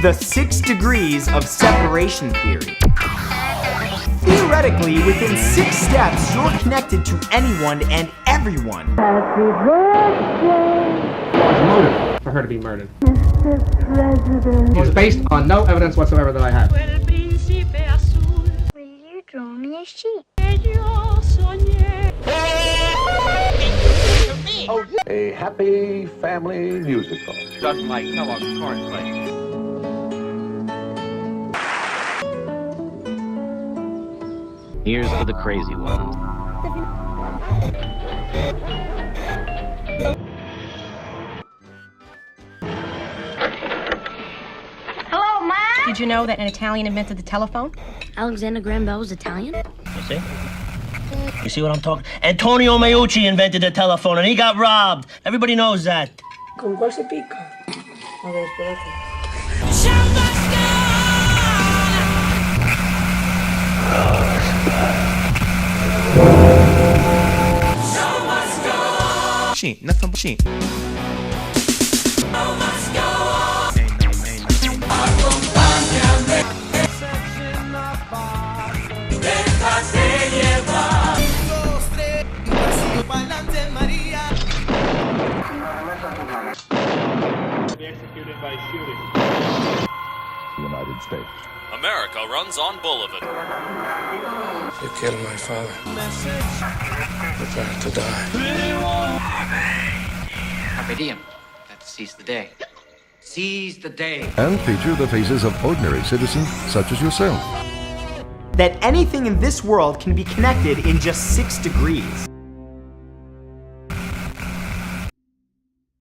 the 6 degrees of separation theory. Theoretically, within 6 steps, you're connected to anyone and everyone. Happy birthday, What's the motive for her to be murdered? Mr. President. It's based on no evidence whatsoever that I have. Will you draw me a sheep? A happy family musical. Just like Kellogg's cornflakes. Here's for the crazy ones. Hello, Mom? Did you know that an Italian invented the telephone? Alexander Graham Bell was Italian? You see? You see what I'm talking? Antonio Meucci invented the telephone and he got robbed. Everybody knows that. ¿Con cuál se pica? A ver, espérate. She, nothing but she. United States. America runs on Boulevard. You killed my father. Prepare to die. Carpe diem. Let's seize the day. Seize the day. And feature the faces of ordinary citizens such as yourself. That anything in this world can be connected in just 6 degrees.